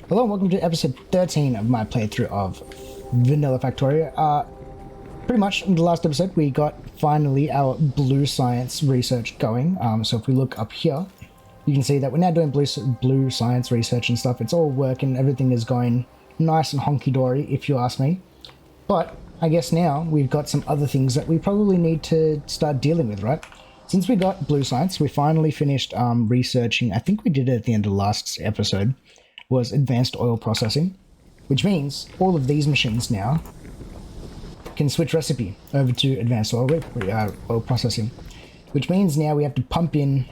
Hello and welcome to episode 13 of my playthrough of Vanilla Factorio. Pretty much in the last episode we got finally our blue science research going. So if we look up here, you can see that we're now doing blue science research and stuff. It's all working, everything is going nice and honky-dory if you ask me. But I guess now we've got some other things that we probably need to start dealing with, right? Since we got blue science, we finally finished researching, I think we did it at the end of the last episode, was advanced oil processing, which means all of these machines now can switch recipe over to advanced oil processing, which means now we have to pump in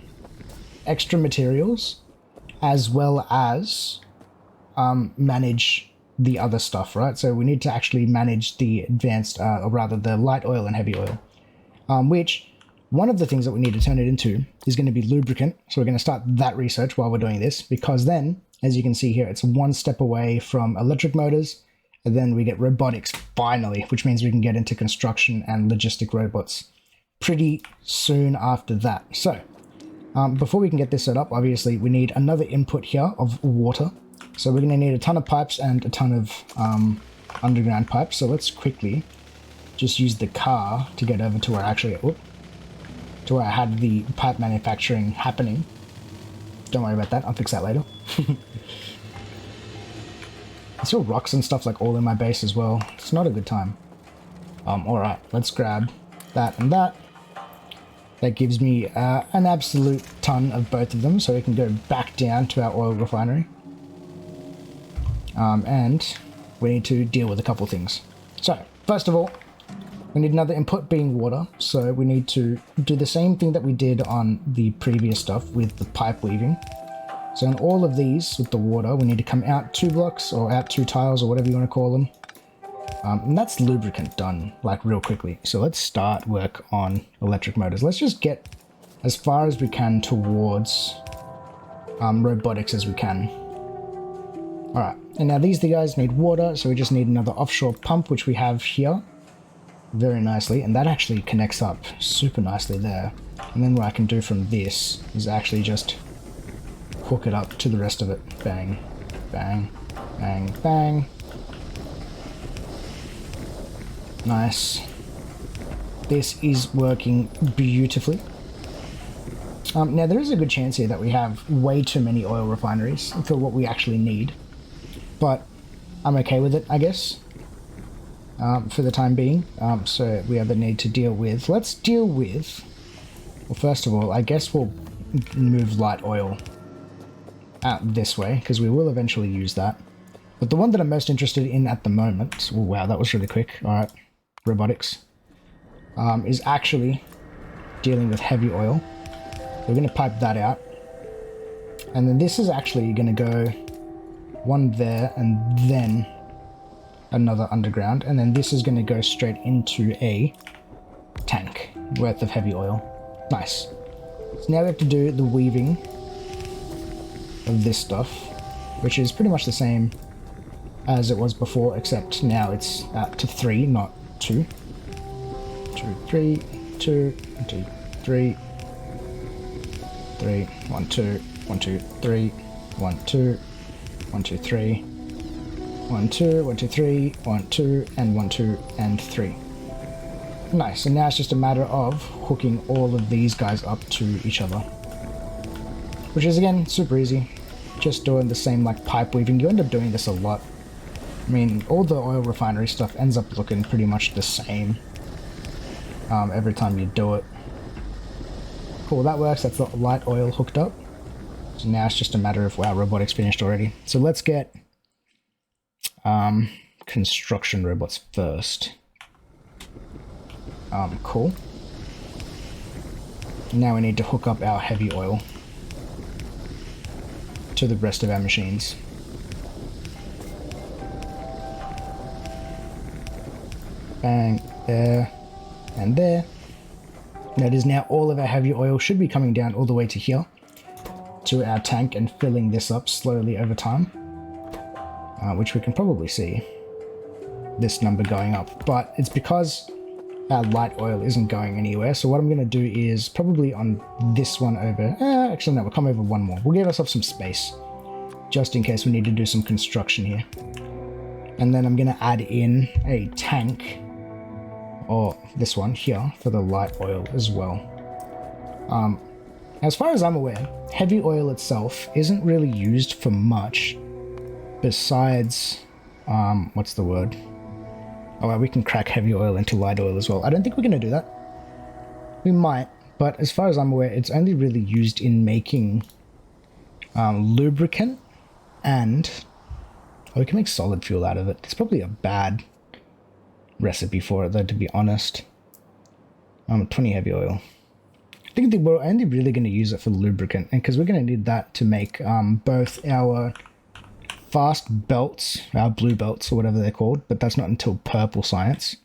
extra materials as well as manage the other stuff, right? So we need to actually manage the advanced, or rather the light oil and heavy oil, which one of the things that we need to turn it into is going to be lubricant. So we're going to start that research while we're doing this, because then, as you can see here, it's one step away from electric motors, and then we get robotics finally, which means we can get into construction and logistic robots pretty soon after that. So before we can get this set up, obviously we need another input here of water. So we're going to need a ton of pipes and a ton of underground pipes. So let's quickly just use the car to get over to where I had the pipe manufacturing happening. Don't worry about that, I'll fix that later. There's still rocks and stuff like all in my base as well. It's not a good time. Alright, let's grab that and that. That gives me an absolute ton of both of them, so we can go back down to our oil refinery. And we need to deal with a couple things. So, first of all, we need another input being water, so we need to do the same thing that we did on the previous stuff with the pipe weaving. So in all of these, with the water, we need to come out 2 blocks, or out 2 tiles, or whatever you want to call them. And that's lubricant done, like, real quickly. So let's start work on electric motors. Let's just get as far as we can towards robotics as we can. Alright, and now these guys need water, so we just need another offshore pump, which we have here. Very nicely, and that actually connects up super nicely there. And then what I can do from this is actually just hook it up to the rest of it. Bang, bang, bang, bang. Nice. This is working beautifully. Now there is a good chance here that we have way too many oil refineries for what we actually need, but I'm okay with it, I guess. For the time being. So we either need to deal with, let's deal with, well, first of all, I guess we'll move light oil out this way, because we will eventually use that. But the one that I'm most interested in at the moment, oh wow, that was really quick, alright, robotics, is actually dealing with heavy oil. We're going to pipe that out. And then this is actually going to go one there, and then another underground, and then this is going to go straight into a tank worth of heavy oil. Nice. So now we have to do the weaving of this stuff, which is pretty much the same as it was before, except now it's to 3, not 2. 2, 3, 2, 1, 2, 3, 3, 1, 2, 1, 2, 3, 1, 2, 1, 2, 3. 1, 2, 1, 2, 3, 1, 2, and 1, 2, and 3. Nice, and now it's just a matter of hooking all of these guys up to each other. Which is, again, super easy. Just doing the same, like, pipe weaving. You end up doing this a lot. I mean, all the oil refinery stuff ends up looking pretty much the same every time you do it. Cool, that works. That's the light oil hooked up. So now it's just a matter of, wow, robotics finished already. So let's get construction robots first. Cool. Now we need to hook up our heavy oil to the rest of our machines. Bang, there, and there. Notice now all of our heavy oil should be coming down all the way to here, to our tank, and filling this up slowly over time. Which we can probably see this number going up, but it's because our light oil isn't going anywhere. So what I'm going to do is probably on this one over, actually no, we'll come over one more. We'll give ourselves some space just in case we need to do some construction here. And then I'm going to add in a tank, or this one here, for the light oil as well. As far as I'm aware, heavy oil itself isn't really used for much besides, what's the word? Oh, well, we can crack heavy oil into light oil as well. I don't think we're going to do that. We might, but as far as I'm aware, it's only really used in making lubricant, and we can make solid fuel out of it. It's probably a bad recipe for it, though, to be honest. 20 heavy oil. I think we're only really going to use it for lubricant, and because we're going to need that to make both our fast belts, our blue belts, or whatever they're called, but that's not until purple science.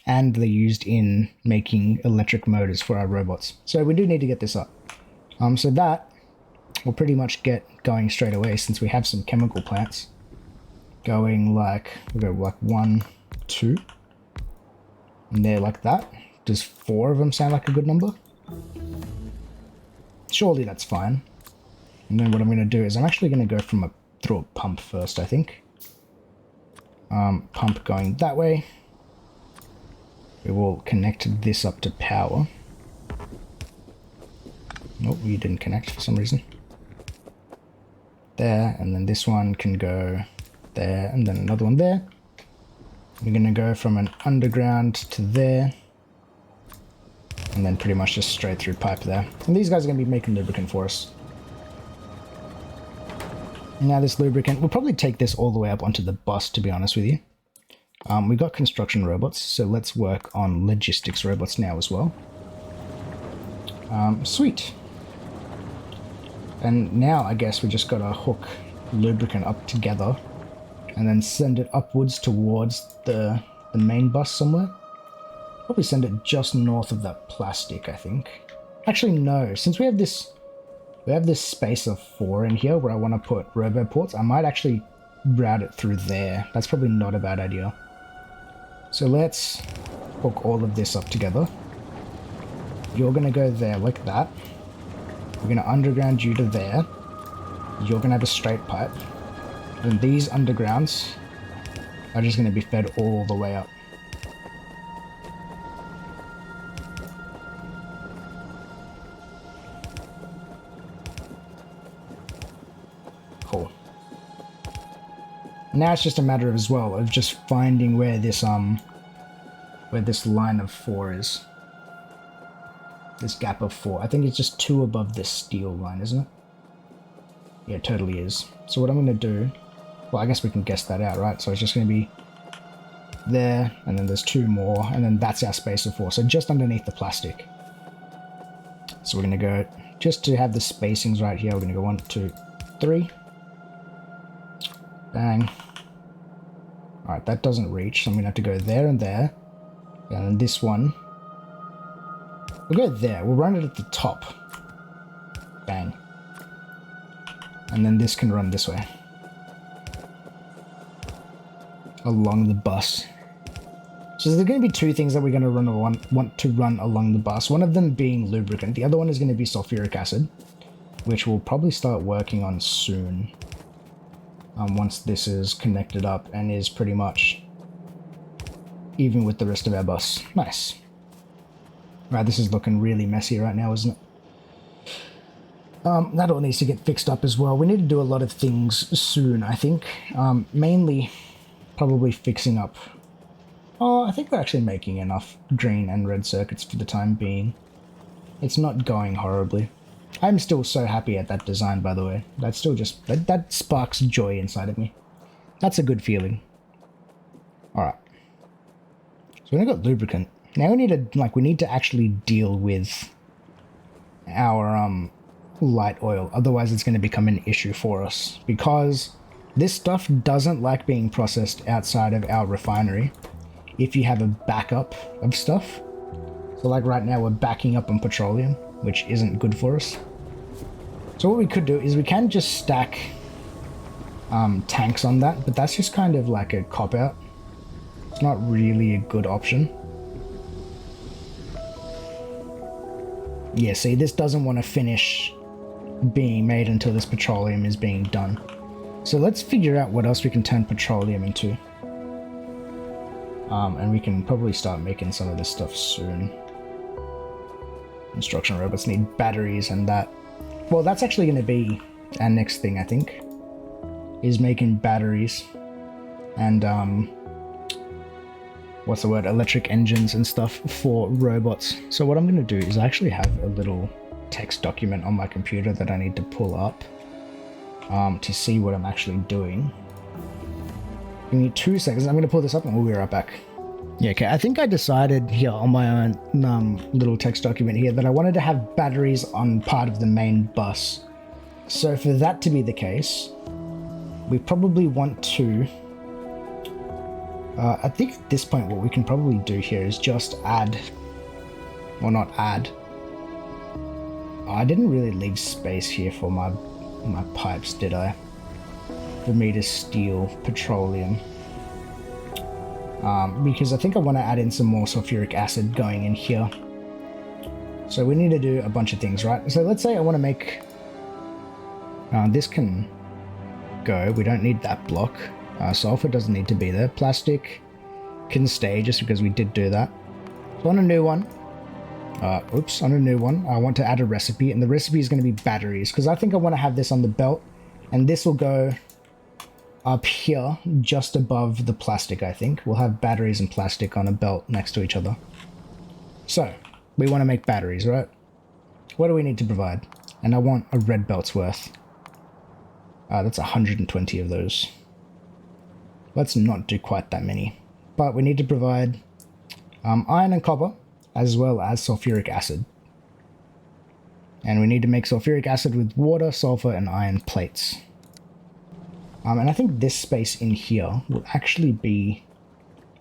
And they're used in making electric motors for our robots. So we do need to get this up. So that will pretty much get going straight away, since we have some chemical plants going like, we'll go like 1, 2, and they're like that. Does 4 of them sound like a good number? Surely that's fine. And then what I'm going to do is I'm actually going to go through a pump first, I think. Pump going that way. We will connect this up to power. Nope, we didn't connect for some reason. There, and then this one can go there, and then another one there. We're going to go from an underground to there, and then pretty much just straight through pipe there. And these guys are going to be making lubricant for us. Now this lubricant, we'll probably take this all the way up onto the bus, to be honest with you. We got construction robots, so let's work on logistics robots now as well. Sweet. And now I guess we just gotta hook lubricant up together and then send it upwards towards the main bus somewhere. Probably send it just north of that plastic, I think. Actually, no, since we have this space of 4 in here where I want to put robo ports, I might actually route it through there. That's probably not a bad idea. So let's hook all of this up together. You're going to go there like that. We're going to underground you to there. You're going to have a straight pipe. And these undergrounds are just going to be fed all the way up. Cool. Now it's just a matter of, as well, of just finding where this line of 4 is. This gap of 4. I think it's just 2 above this steel line, isn't it? Yeah, it totally is. So what I'm going to do, well, I guess we can guess that out, right? So it's just going to be there, and then there's 2 more, and then that's our space of 4. So just underneath the plastic. So we're going to go, just to have the spacings right here, we're going to go 1, 2, 3. Bang. Alright, that doesn't reach, so I'm going to have to go there and there. And then this one, we'll go there. We'll run it at the top. Bang. And then this can run this way. Along the bus. So there's going to be 2 things that we're going to want to run along the bus. One of them being lubricant. The other one is going to be sulfuric acid, which we'll probably start working on soon. Once this is connected up and is pretty much even with the rest of our bus. Nice. Right, this is looking really messy right now, isn't it? That all needs to get fixed up as well. We need to do a lot of things soon, I think. Mainly, probably fixing up... Oh, I think we're actually making enough green and red circuits for the time being. It's not going horribly. I'm still so happy at that design, by the way. That's still just... That sparks joy inside of me. That's a good feeling. Alright. So we got lubricant. Now we need to actually deal with our light oil. Otherwise it's going to become an issue for us. Because this stuff doesn't like being processed outside of our refinery. If you have a backup of stuff. So like right now we're backing up on petroleum, which isn't good for us. So what we could do is we can just stack tanks on that, but that's just kind of like a cop-out. It's not really a good option. Yeah, see, this doesn't want to finish being made until this petroleum is being done. So let's figure out what else we can turn petroleum into. And we can probably start making some of this stuff soon. Construction robots need batteries and that. Well, that's actually going to be our next thing, I think, is making batteries and what's the word, electric engines and stuff for robots. So what I'm going to do is I actually have a little text document on my computer that I need to pull up to see what I'm actually doing. Give me 2 seconds. I'm going to pull this up and we'll be right back. Yeah, okay. I think I decided here on my own little text document here that I wanted to have batteries on part of the main bus. So for that to be the case, we probably want to... I think at this point what we can probably do here is just add... Well, not add. I didn't really leave space here for my pipes, did I? For me to steal petroleum. Because I think I want to add in some more sulfuric acid going in here. So we need to do a bunch of things, right? So let's say I want to make... this can go. We don't need that block. Sulfur doesn't need to be there. Plastic can stay just because we did do that. So on a new one... on a new one, I want to add a recipe, and the recipe is going to be batteries, because I think I want to have this on the belt, and this will go up here, just above the plastic, I think. We'll have batteries and plastic on a belt next to each other. So, we want to make batteries, right? What do we need to provide? And I want a red belt's worth. That's 120 of those. Let's not do quite that many. But we need to provide iron and copper, as well as sulfuric acid. And we need to make sulfuric acid with water, sulfur, and iron plates. And I think this space in here will actually be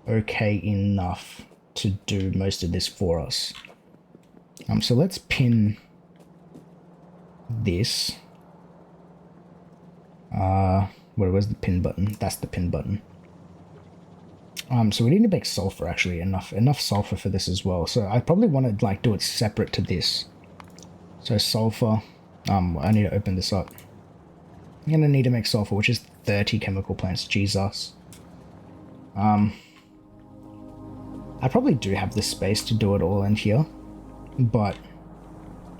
okay enough to do most of this for us. So let's pin this. Where's the pin button? That's the pin button. So we need to make sulfur, actually, enough sulfur for this as well. So I probably want to like do it separate to this. So sulfur, I need to open this up. I'm gonna need to make sulfur, which is 30 chemical plants. Jesus. I probably do have the space to do it all in here, but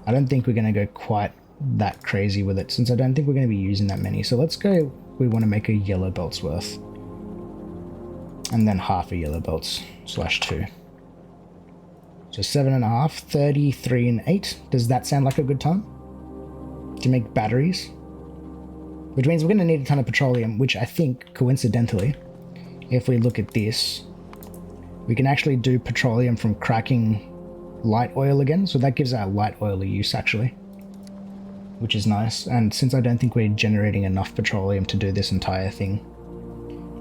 I don't think we're gonna go quite that crazy with it, since I don't think we're gonna be using that many. So let's go. We want to make a yellow belt's worth. And then half a yellow belts /2. So 7.5, 33 and 8. Does that sound like a good time to make batteries? Which means we're going to need a ton of petroleum, which I think, coincidentally, if we look at this, we can actually do petroleum from cracking light oil again. So that gives our light oil a use, actually, which is nice. And since I don't think we're generating enough petroleum to do this entire thing,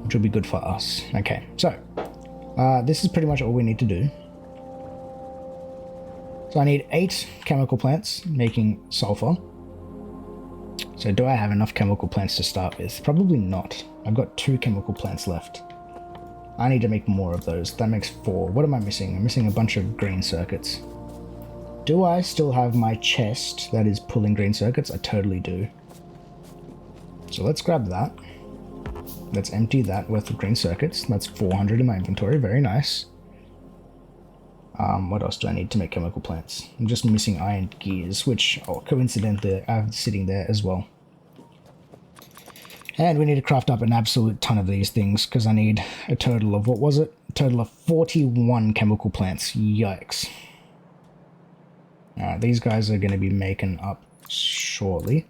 which will be good for us. Okay, so this is pretty much all we need to do. So I need 8 chemical plants making sulfur. So do I have enough chemical plants to start with? Probably not. I've got 2 chemical plants left. I need to make more of those. That makes 4. What am I missing? I'm missing a bunch of green circuits. Do I still have my chest that is pulling green circuits? I totally do. So let's grab that. Let's empty that with the green circuits. That's 400 in my inventory. Very nice. What else do I need to make chemical plants? I'm just missing iron gears, which, coincidentally, I have sitting there as well. And we need to craft up an absolute ton of these things, because I need a total of, what was it? A total of 41 chemical plants. Yikes. These guys are going to be making up shortly.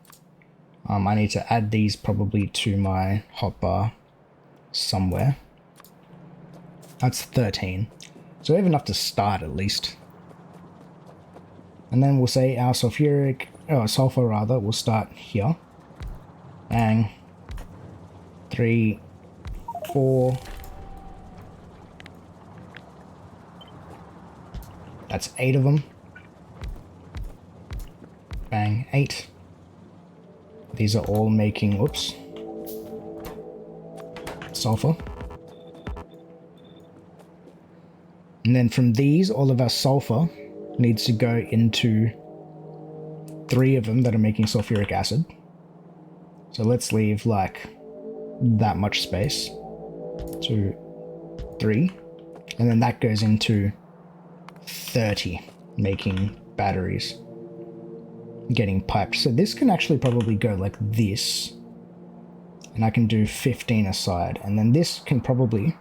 I need to add these probably to my hotbar somewhere. That's 13. So we have enough to start at least. And then we'll say our sulfur will start here. Bang. 3, 4. That's 8 of them. Bang, 8. These are all making, whoops, sulfur. And then from these, all of our sulfur needs to go into 3 of them that are making sulfuric acid. So let's leave like that much space. 2, 3. And then that goes into 30, making batteries. Getting piped. So this can actually probably go like this. And I can do 15 aside. And then this can probably...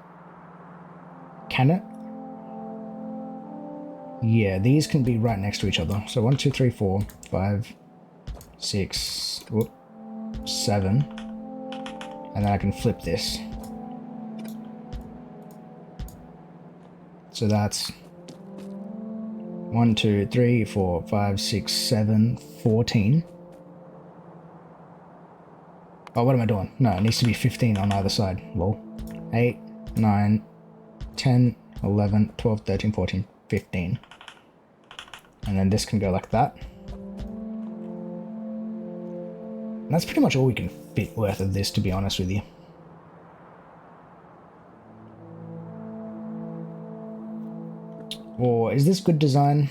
Can it? Yeah, these can be right next to each other. So 1, 2, 3, 4, 5, 6, 7. And then I can flip this. So that's 1, 2, 3, 4, 5, 6, 7, 14. Oh, what am I doing? No, it needs to be 15 on either side. Lol. 8, 9, 10, 11, 12, 13, 14, 15. And then this can go like that. And that's pretty much all we can fit worth of this, to be honest with you. Or is this good design?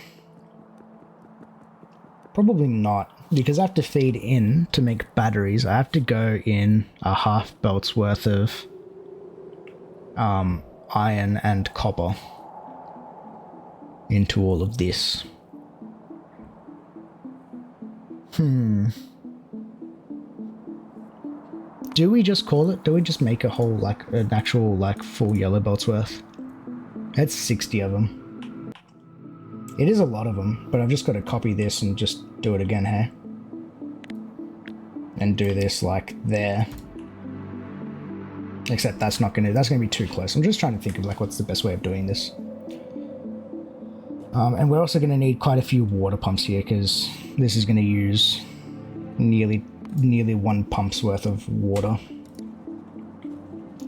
Probably not, because I have to feed in to make batteries. I have to go in a half belt's worth of iron and copper into all of this. Do we just call it? Do we just make a whole, like, an actual, like, full yellow belt's worth? That's 60 of them. It is a lot of them, but I've just got to copy this and just do it again, hey? And do this, like, there. Except that's not gonna, that's gonna be too close. I'm just trying to think of, like, what's the best way of doing this. And we're also gonna need quite a few water pumps here, because this is gonna use nearly 1 pump's worth of water.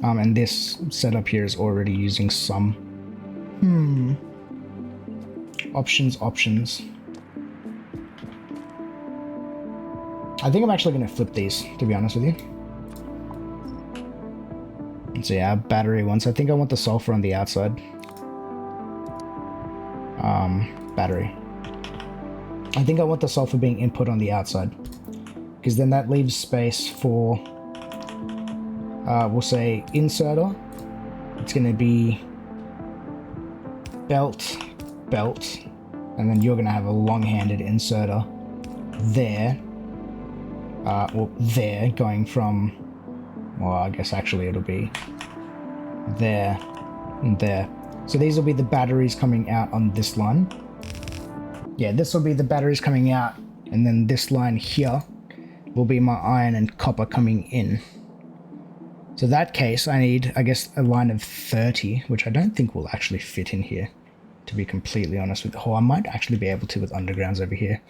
And this setup here is already using some. Options. I think I'm actually going to flip these, to be honest with you. Let's see, our battery ones. I think I want the sulfur on the outside. Battery. I think I want the sulfur being input on the outside. Because then that leaves space for, we'll say, inserter. It's going to be belt, and then you're going to have a long-handed inserter there. Well, there, going from, well, I guess actually it'll be there and there. So these will be the batteries coming out on this line. Yeah, this will be the batteries coming out, and then this line here will be my iron and copper coming in. So that case, I need, I guess, a line of 30, which I don't think will actually fit in here, to be completely honest with you. Oh, I might actually be able to with undergrounds over here.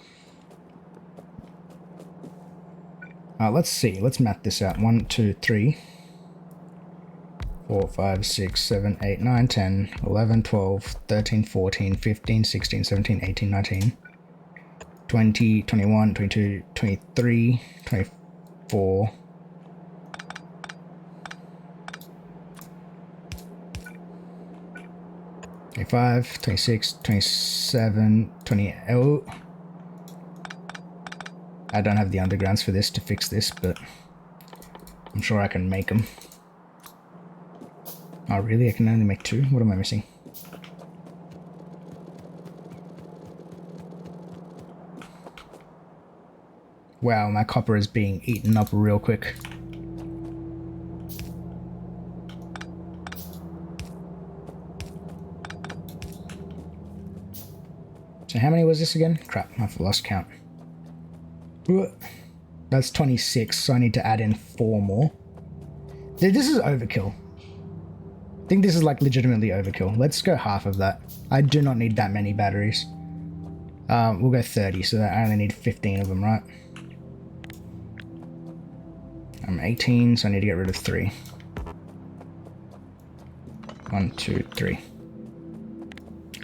Let's see. Let's map this out. 1, 2, 3, 4, 5, 6, 7, 8, 9, 10, 11, 12, 13, 14, 15, 16, 17, 18, 19, 20, 21, 22, 23, 24, 25, 26, 27, 28. Oh. I don't have the undergrounds for this to fix this, but I'm sure I can make them. Oh, really? I can only make 2? What am I missing? Wow, my copper is being eaten up real quick. So how many was this again? Crap, I've lost count. That's 26, so I need to add in 4 more. This is overkill. I think this is like legitimately overkill. Let's go half of that. I do not need that many batteries. We'll go 30, so that I only need 15 of them, right? I'm 18, so I need to get rid of 3. 1, 2, 3.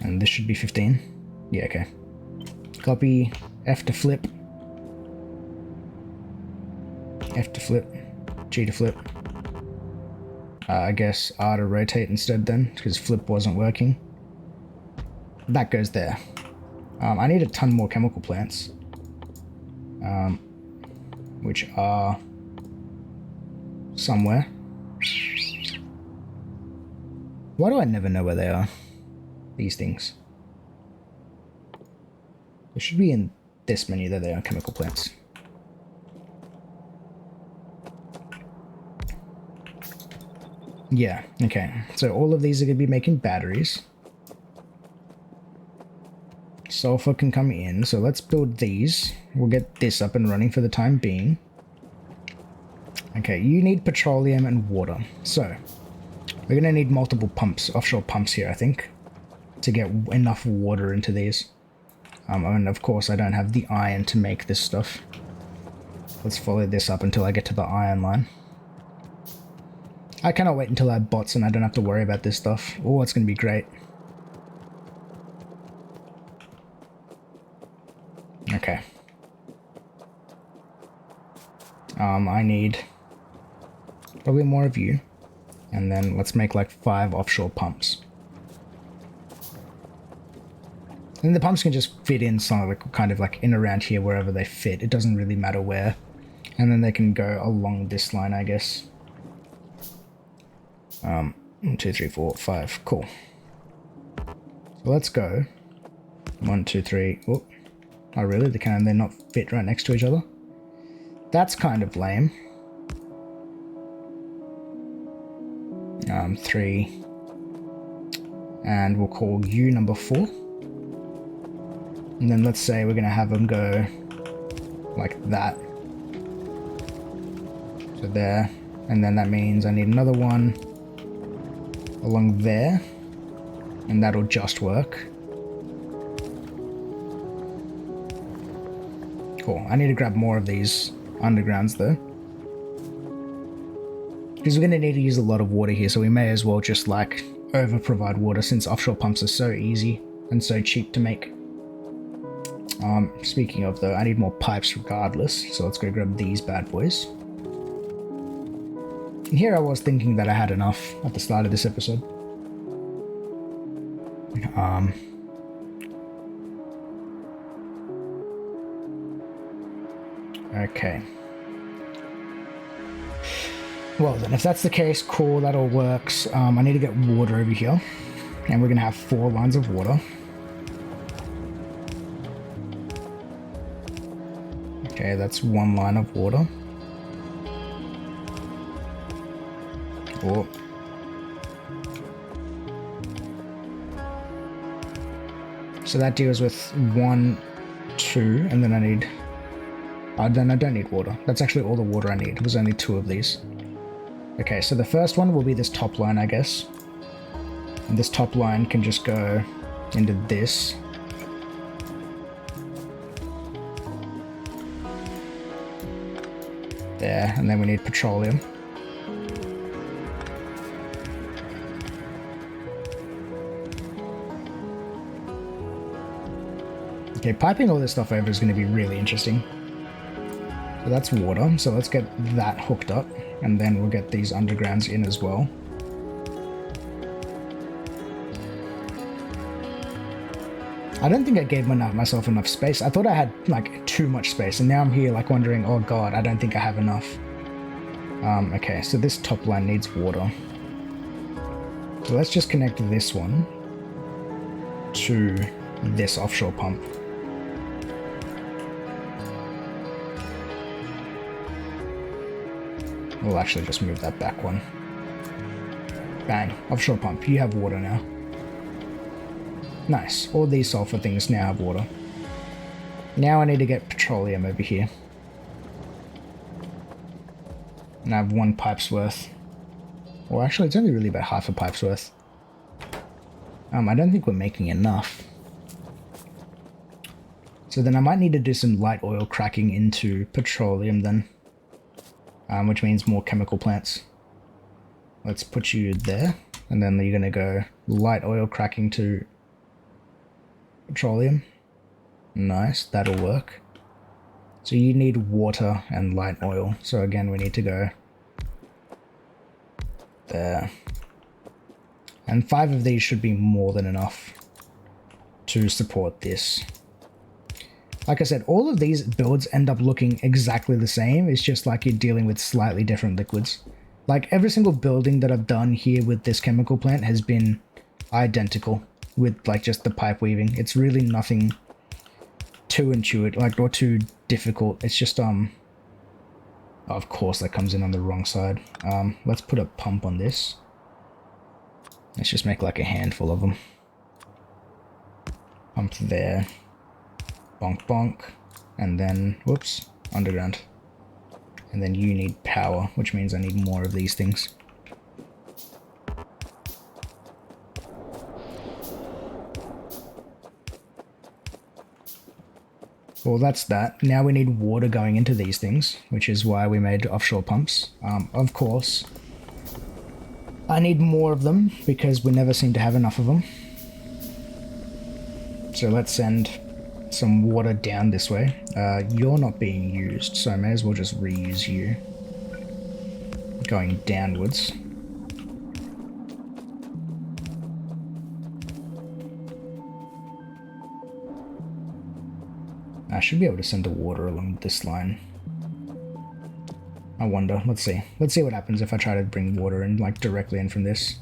And this should be 15. Yeah, okay. Copy, F to flip. F to flip, G to flip. I guess R to rotate instead then, because flip wasn't working. That goes there. I need a ton more chemical plants. Which are somewhere. Why do I never know where they are? These things. They should be in this menu. There they are, chemical plants. Yeah, okay. So all of these are going to be making batteries. Sulfur can come in, so let's build these. We'll get this up and running for the time being. Okay, you need petroleum and water. So, we're going to need multiple pumps, offshore pumps here, I think, to get enough water into these. And of course, I don't have the iron to make this stuff. Let's follow this up until I get to the iron line. I cannot wait until I have bots and I don't have to worry about this stuff. Oh, it's going to be great. Okay. I need probably more of you. And then let's make like 5 offshore pumps. And the pumps can just fit in some like, kind of like in around here wherever they fit. It doesn't really matter where. And then they can go along this line, I guess. 1, 2, 3, 4, 5. Cool. So let's go. 1, 2, 3. Oh, oh really? They're not fit right next to each other? That's kind of lame. 3. And we'll call you number 4. And then let's say we're going to have them go like that. So there. And then that means I need another one along there, and that'll just work. Cool. I need to grab more of these undergrounds though, because we're going to need to use a lot of water here, so we may as well just like over provide water since offshore pumps are so easy and so cheap to make. Speaking of though, I need more pipes regardless, so let's go grab these bad boys. And here I was thinking that I had enough at the start of this episode. Okay. Well then, if that's the case, cool, that all works. I need to get water over here. And we're going to have 4 lines of water. Okay, that's 1 line of water. Oh. So that deals with 1, 2, and then I need... then I don't need water. That's actually all the water I need. It was only 2 of these. Okay, so the first one will be this top line, I guess. And this top line can just go into this. There, and then we need petroleum. Okay, piping all this stuff over is going to be really interesting. So that's water, so let's get that hooked up, and then we'll get these undergrounds in as well. I don't think I gave myself enough space. I thought I had like too much space, and now I'm here like wondering, oh god, I don't think I have enough. Okay, so this top line needs water. So let's just connect this one to this offshore pump. We'll actually just move that back one. Bang. Offshore pump. You have water now. Nice. All these sulfur things now have water. Now I need to get petroleum over here. And I have 1 pipe's worth. Well, actually, it's only really about half a pipe's worth. I don't think we're making enough. So then I might need to do some light oil cracking into petroleum then. Which means more chemical plants. Let's put you there, and then you're going to go light oil cracking to petroleum. Nice, that'll work. So you need water and light oil. So again, we need to go there. And 5 of these should be more than enough to support this. Like I said, all of these builds end up looking exactly the same. It's just like you're dealing with slightly different liquids. Like every single building that I've done here with this chemical plant has been identical with like just the pipe weaving. It's really nothing too intuitive, like, or too difficult. It's just of course that comes in on the wrong side. Let's put a pump on this. Let's just make like a handful of them. Pump there. Bonk bonk. And then, whoops, underground. And then you need power, which means I need more of these things. Well, that's that. Now we need water going into these things, which is why we made offshore pumps. Of course, I need more of them because we never seem to have enough of them. So let's send some water down this way. You're not being used, so I may as well just reuse you. Going downwards. I should be able to send the water along this line. I wonder. Let's see. Let's see what happens if I try to bring water in, like, directly in from this.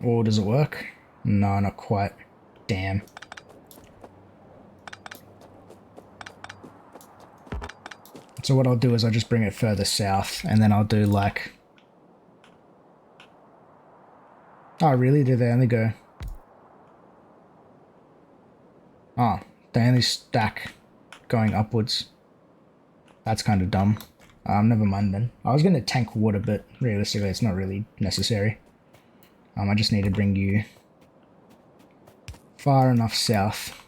Or does it work? No, not quite. Damn. So what I'll do is I'll just bring it further south, and then I'll do, like... Oh, really? Did they only go... Oh, they only stack going upwards. That's kind of dumb. Never mind then. I was going to tank water, but realistically it's not really necessary. I just need to bring you far enough south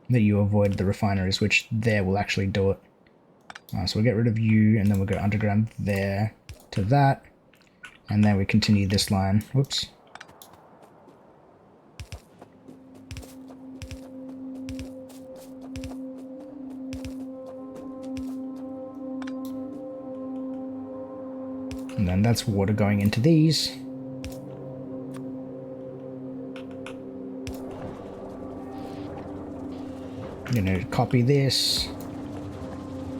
that you avoid the refineries, which there will actually do it. So we'll get rid of you, and then we'll go underground there to that, and then we continue this line. Whoops. And then that's water going into these. I'm gonna copy this,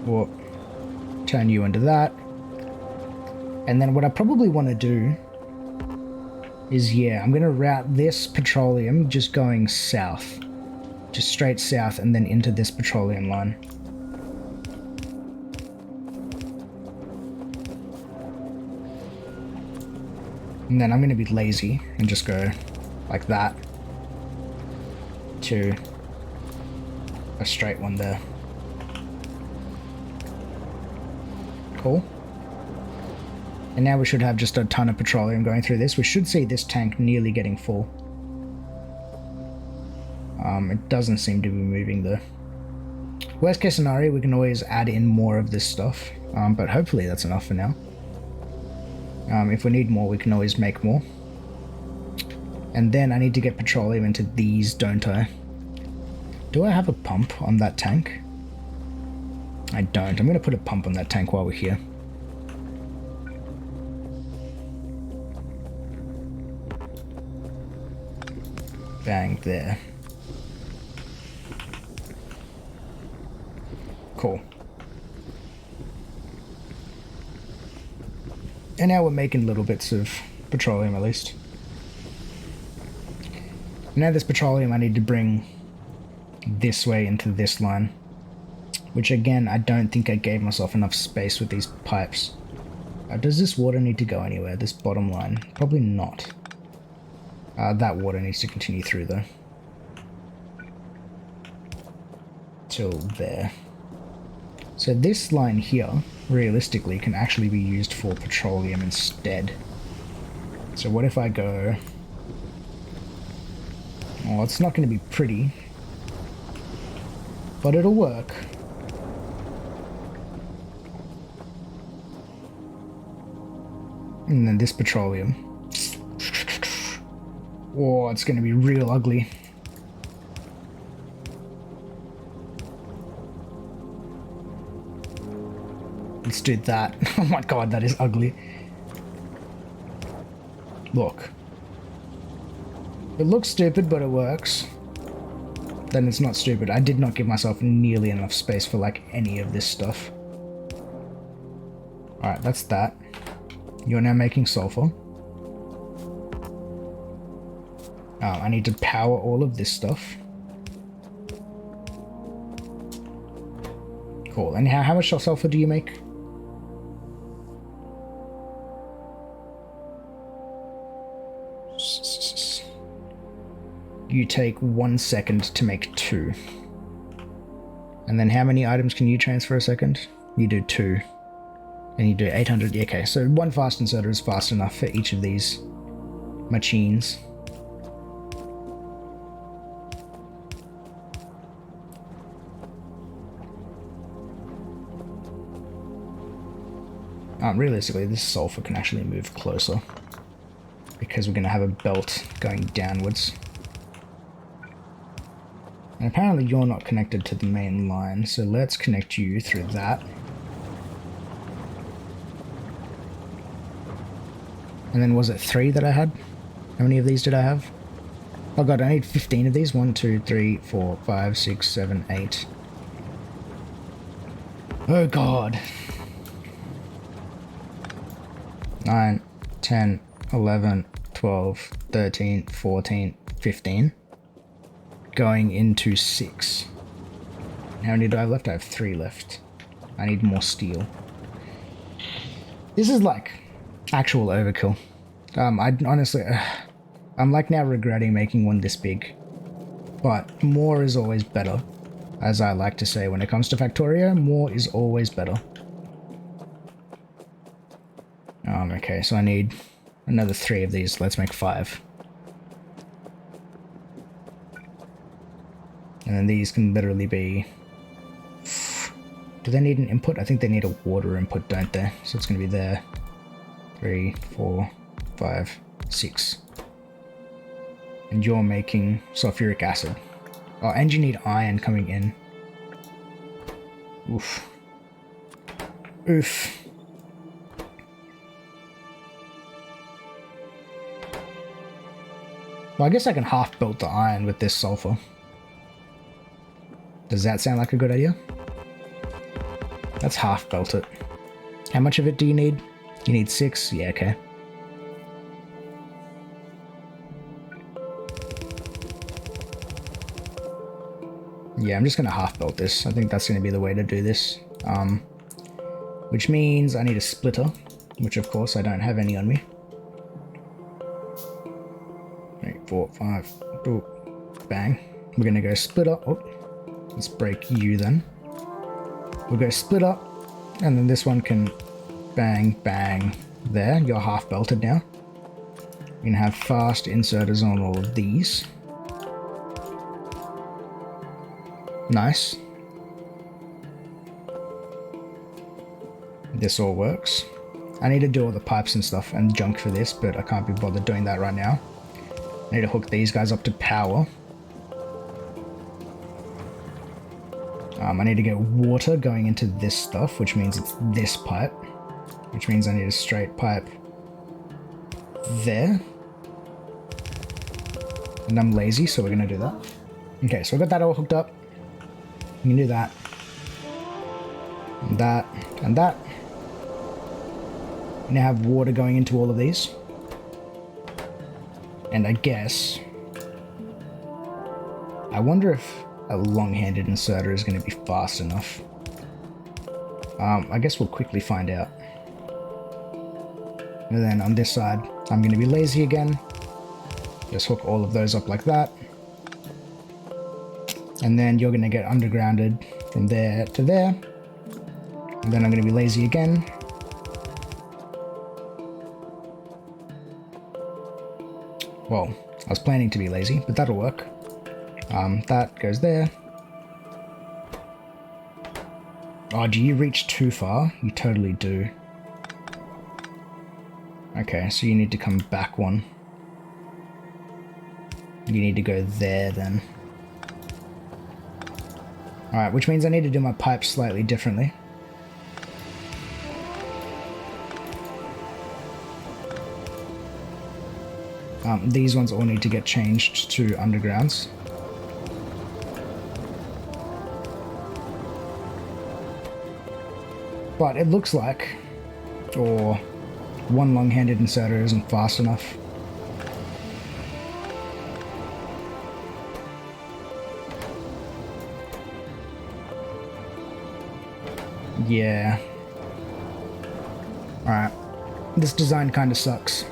or turn you into that. And then what I probably want to do is, yeah, I'm gonna route this petroleum just going south. Just straight south and then into this petroleum line. And then I'm going to be lazy and just go like that to a straight one there. Cool. And now we should have just a ton of petroleum going through this. We should see this tank nearly getting full. It doesn't seem to be moving though. Worst case scenario, we can always add in more of this stuff, but hopefully that's enough for now. If we need more, we can always make more. And then I need to get petroleum into these, don't I? Do I have a pump on that tank? I don't. I'm going to put a pump on that tank while we're here. Bang, there. Cool. And now we're making little bits of petroleum at least. Now this petroleum I need to bring this way into this line. Which again, I don't think I gave myself enough space with these pipes. Does this water need to go anywhere? This bottom line? Probably not. That water needs to continue through though. Till there. So this line here, realistically, can actually be used for petroleum instead. So what if I go... Well, it's not going to be pretty, but it'll work. And then this petroleum. Oh, it's going to be real ugly. Let's do that. Oh my god, that is ugly. Look. It looks stupid, but it works. then it's not stupid. I did not give myself nearly enough space for like any of this stuff. Alright, that's that. You're now making sulfur. I need to power all of this stuff. Cool. And how much sulfur do you make? You take 1 second to make 2. And then how many items can you transfer a second? You do 2. And you do 800. Yeah, okay, so 1 fast inserter is fast enough for each of these machines. Realistically, this sulfur can actually move closer because we're going to have a belt going downwards. And apparently you're not connected to the main line, so let's connect you through that. And then was it 3 that I had? How many of these did I have? Oh god, I need 15 of these. 1, 2, 3, 4, 5, 6, 7, 8. Oh god. 9, 10, 11, 12, 13, 14, 15. Going into 6. How many do I have left? I have 3 left. I need more steel. This is like actual overkill. I honestly, I'm like now regretting making one this big. But more is always better. As I like to say when it comes to Factorio, more is always better. Okay, so I need another 3 of these. Let's make 5. And then these can literally be... Do they need an input? I think they need a water input, don't they? So it's going to be there. 3, 4, 5, 6. And you're making sulfuric acid. Oh, and you need iron coming in. Oof. Oof. Well, I guess I can half belt the iron with this sulfur. Does that sound like a good idea? Let's half belt it. How much of it do you need? You need 6? Yeah, okay. Yeah, I'm just gonna half belt this. I think that's gonna be the way to do this. Which means I need a splitter, which of course I don't have any on me. 3, 4, 5, oh, bang. We're gonna go split up. Oh, let's break you then. We'll go split up, and then this one can bang, bang. There, you're half belted now. We're gonna have fast inserters on all of these. Nice. This all works. I need to do all the pipes and stuff and junk for this, but I can't be bothered doing that right now. I need to hook these guys up to power. I need to get water going into this stuff, which means it's this pipe. Which means I need a straight pipe there. And I'm lazy, so we're going to do that. Okay, so I've got that all hooked up. We can do that. And that. And that. We now have water going into all of these. And I guess... I wonder if a long-handed inserter is going to be fast enough. I guess we'll quickly find out. And then on this side, I'm going to be lazy again. Just hook all of those up like that. And then you're going to get undergrounded from there to there. And then I'm going to be lazy again. Well, I was planning to be lazy, but that'll work. That goes there. Oh, do you reach too far? You totally do. Okay, so you need to come back one. You need to go there then. Alright, which means I need to do my pipes slightly differently. These ones all need to get changed to undergrounds. But it looks like, or one long-handed inserter isn't fast enough. Yeah. Alright. This design kind of sucks.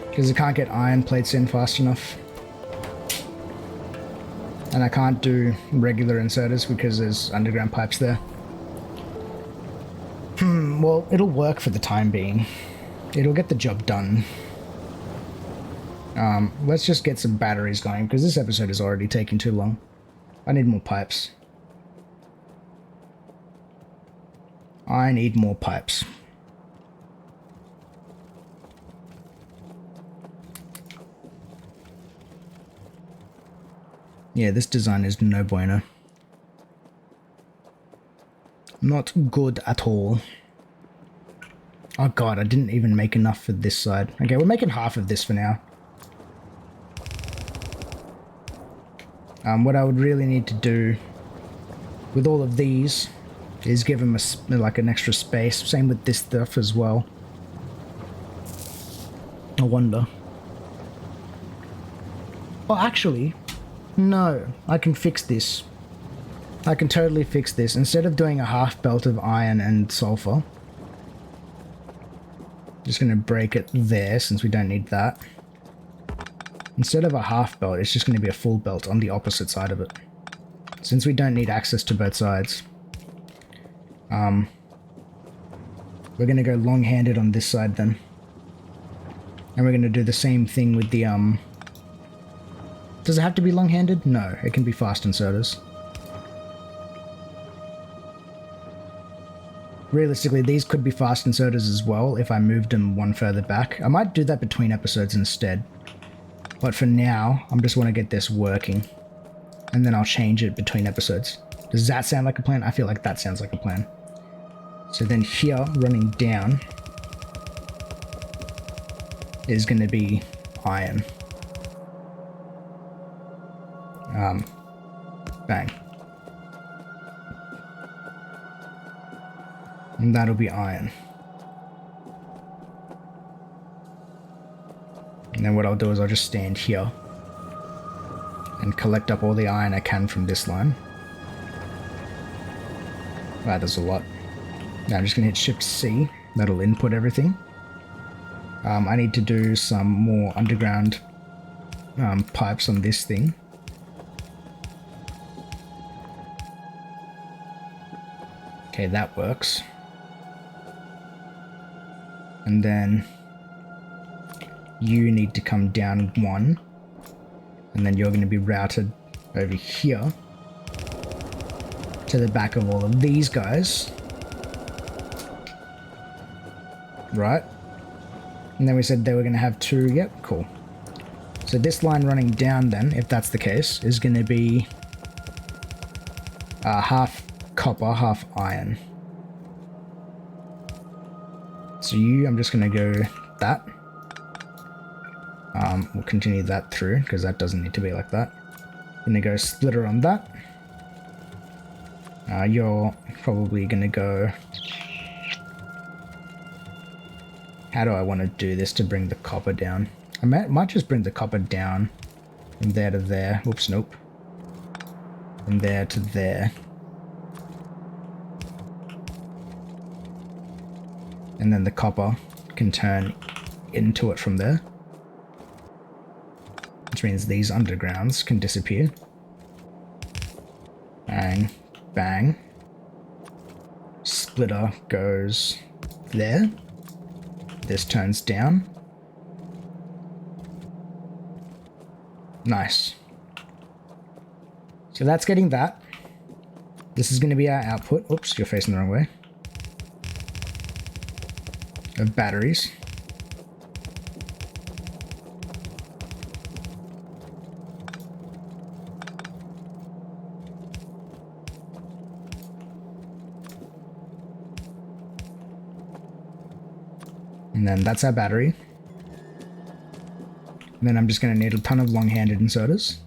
Because I can't get iron plates in fast enough. And I can't do regular inserters because there's underground pipes there. Well, it'll work for the time being. It'll get the job done. Let's just get some batteries going because this episode is already taking too long. I need more pipes. I need more pipes. Yeah, this design is no bueno. Not good at all. Oh god, I didn't even make enough for this side. Okay, we're making half of this for now. What I would really need to do with all of these is give them like an extra space. Same with this stuff as well. I wonder. Oh, actually, no, I can fix this. I can totally fix this. Instead of doing a half belt of iron and sulfur, just going to break it there since we don't need that. Instead of a half belt, it's just going to be a full belt on the opposite side of it. Since we don't need access to both sides. We're going to go long-handed on this side then. And we're going to do the same thing with the, Does it have to be long-handed? No, it can be fast inserters. Realistically, these could be fast inserters as well if I moved them one further back. I might do that between episodes instead. But for now, I just want to get this working. And then I'll change it between episodes. Does that sound like a plan? I feel like that sounds like a plan. So then here, running down, is going to be iron. Bang. And that'll be iron. And then what I'll do is I'll just stand here and collect up all the iron I can from this line. Wow, there's a lot. Now I'm just going to hit Shift C. That'll input everything. I need to do some more underground pipes on this thing. Okay, that works. And then you need to come down one. And then you're going to be routed over here to the back of all of these guys. Right. And then we said they were going to have two. Yep, cool. So this line running down then, if that's the case, is going to be half copper, half iron. So I'm just going to go that. We'll continue that through because that doesn't need to be like that. Going to go splitter on that. You're probably going to go... How do I want to do this to bring the copper down? I might just bring the copper down from there to there. Oops, nope. From there to there. And then the copper can turn into it from there. Which means these undergrounds can disappear. Bang, bang. Splitter goes there. This turns down. Nice. So that's getting that. This is going to be our output. Oops, you're facing the wrong way. Of batteries. And then that's our battery. And then I'm just going to need a ton of long-handed inserters.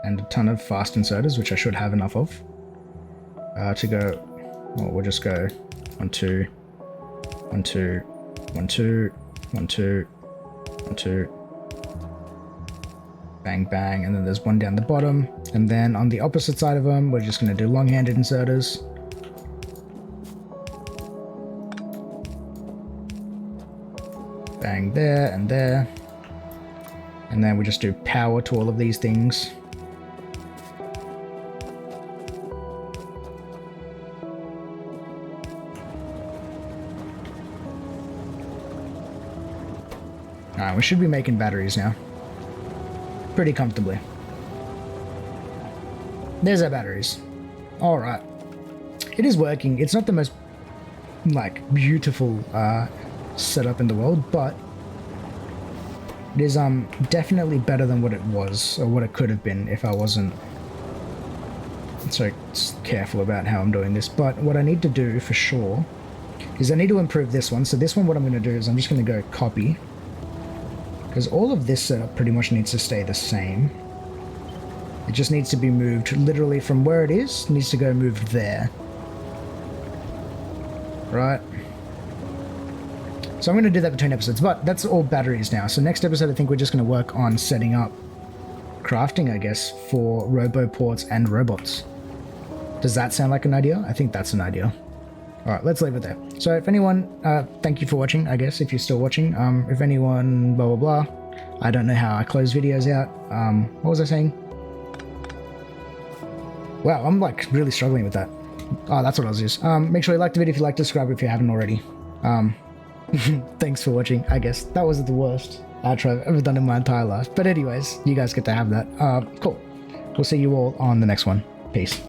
And a ton of fast inserters, which I should have enough of. to go, well, we'll just go 1, 2, 1, 2, 1, 2, 1, 2, 1, 2, bang, bang, and then there's one down the bottom. And then on the opposite side of them, we're just going to do long-handed inserters. Bang there and there. And then we just do power to all of these things. Alright, we should be making batteries now. Pretty comfortably. There's our batteries. Alright. It is working. It's not the most, like, beautiful setup in the world, but it is definitely better than what it was, or what it could have been if I wasn't so careful about how I'm doing this. But what I need to do for sure is I need to improve this one. So this one, what I'm going to do is I'm just going to go copy, because all of this setup pretty much needs to stay the same. It just needs to be moved literally from where it is, needs to go moved there. Right? So I'm going to do that between episodes, but that's all batteries now. So next episode, I think we're just going to work on setting up crafting, I guess, for roboports and robots. Does that sound like an idea? I think that's an idea. All right, let's leave it there. So if anyone, thank you for watching, I guess, if you're still watching. If anyone, blah, blah, blah. I don't know how I close videos out. What was I saying? Wow, I'm like really struggling with that. Oh, that's what I was just. Make sure you like the video if you like, subscribe if you haven't already. Thanks for watching, I guess. That was the worst outro I've ever done in my entire life. But anyways, you guys get to have that. Cool. We'll see you all on the next one. Peace.